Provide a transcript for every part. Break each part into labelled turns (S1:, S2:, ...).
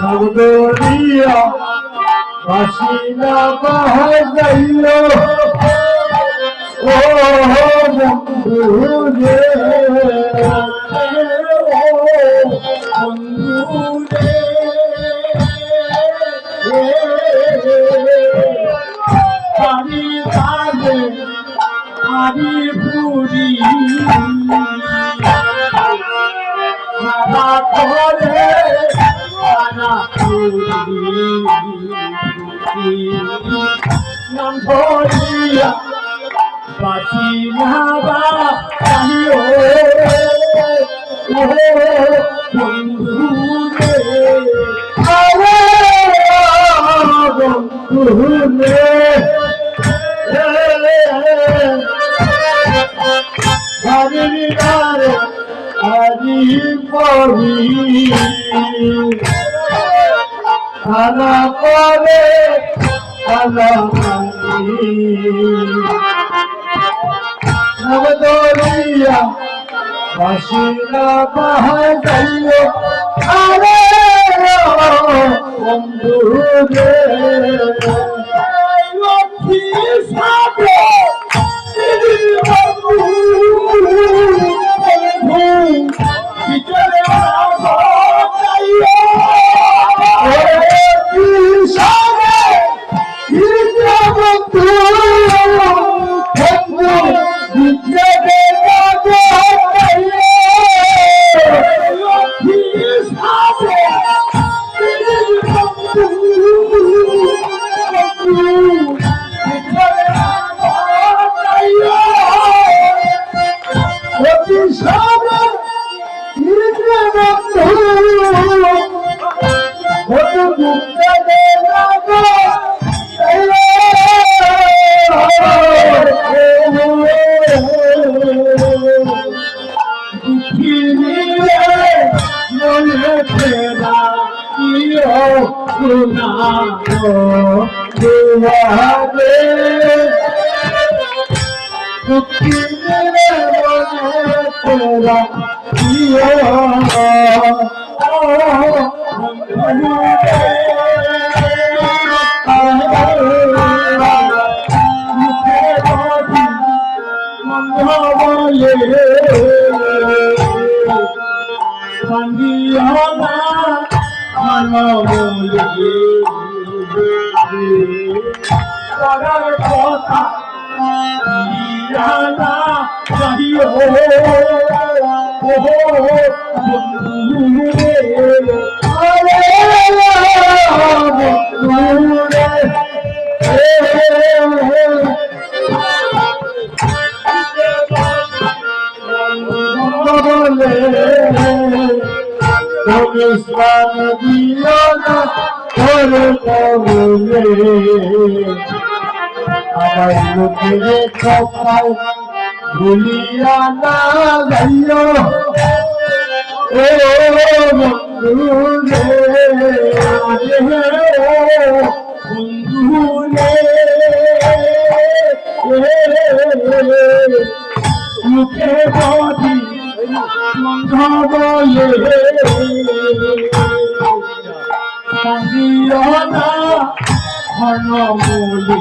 S1: Nagdoria, Vasina Bahajayo, oh, Bambude, Hari Hari Hari Puri, Marakore. Namporia, Basina Bahajayo, Bambude, Bambude, Harinare, Haripori, Hana Kore, Hana Mani, Nagdoria, Vasina Bahajayo, Are Bambude, Lokhi Sabro, Julia na gayo, Bambude, Bambude, Mukhe body, Mangha bole, Sandiana, Hana bole.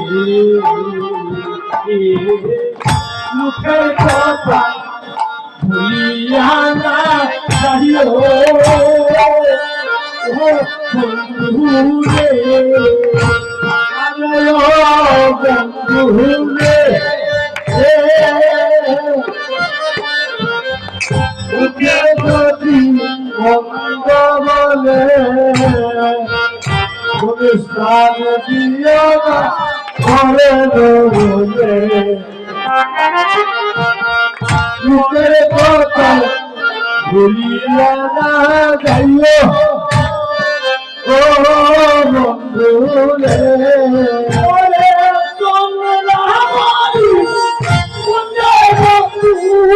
S1: Mukhe kotha bhuliya na jaiyo, Bambude, Ayo Bambude, Mukhe koti Mangha bole, Gulistan diya na Hare bole. Mukhe kotha bhuliya na jaiyo, Bambude, Ore Songramari, Punja Bambude.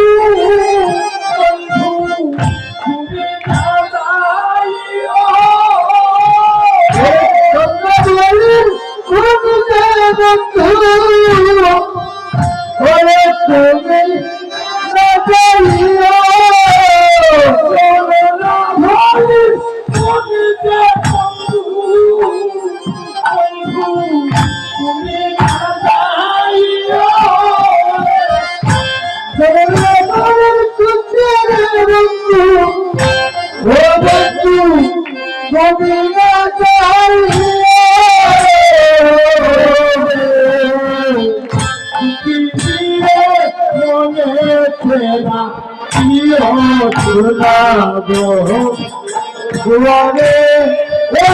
S1: দুয়ারে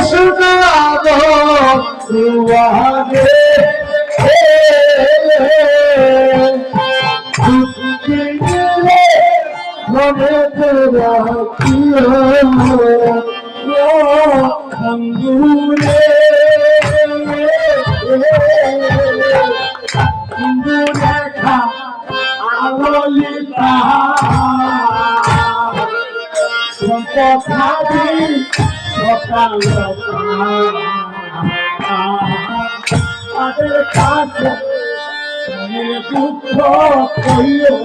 S1: শোনাবো দুয়ারে মনে তোরা বন্ধুরে বন্ধু দেখা আলোলিতা সম্পত্তি সকাল তাদের কাছে দুঃখ কইও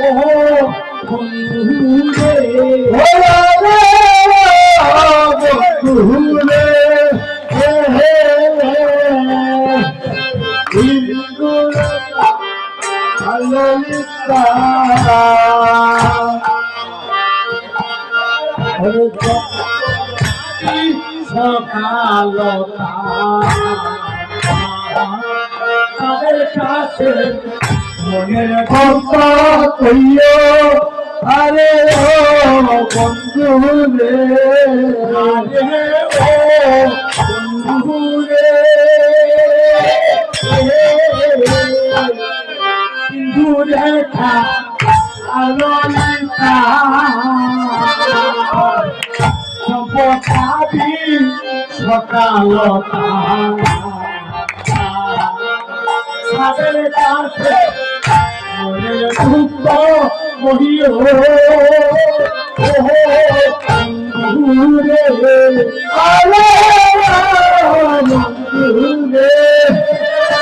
S1: ও বন্ধুরে বন্ধুরে আলোলিতা সকালতা তাদের কাছে মনের কথা কইও আরে ও বন্ধু রে আরে ও বন্ধু রে বন্ধু রেখা আলোলিতা সম্পত্তি সকালতা তাদের কাছে মনের দুঃখ কহিও বন্ধুরে আরে বন্ধুরে আরে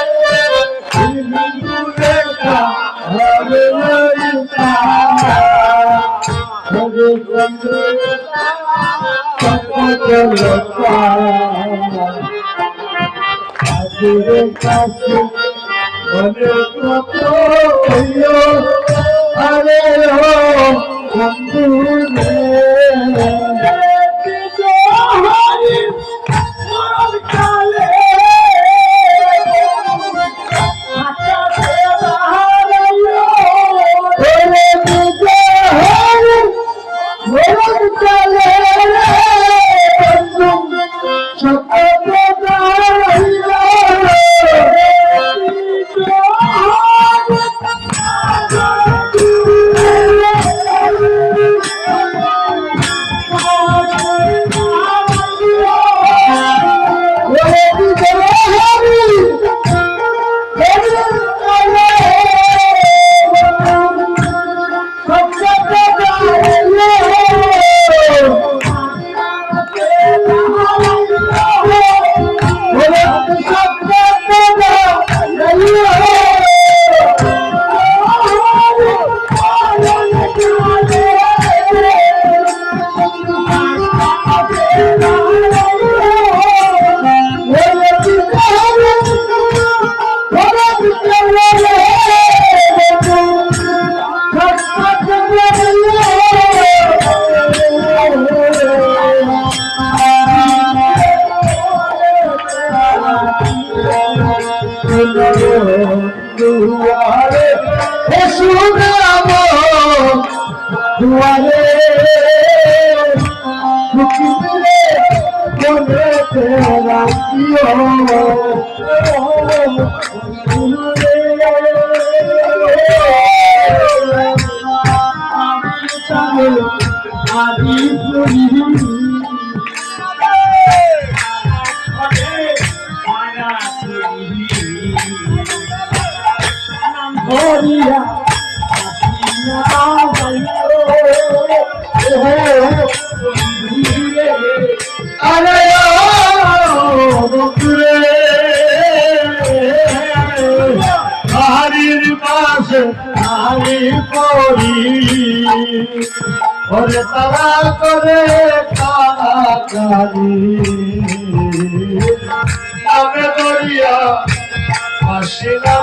S1: দুয়ারে শোনাবো দুয়ারে দুঃখিলে মনে তেরা আদি Gloria, Hari's paase, Hari pori, और तरा करे काकारी, अबे गोरिया, आशिना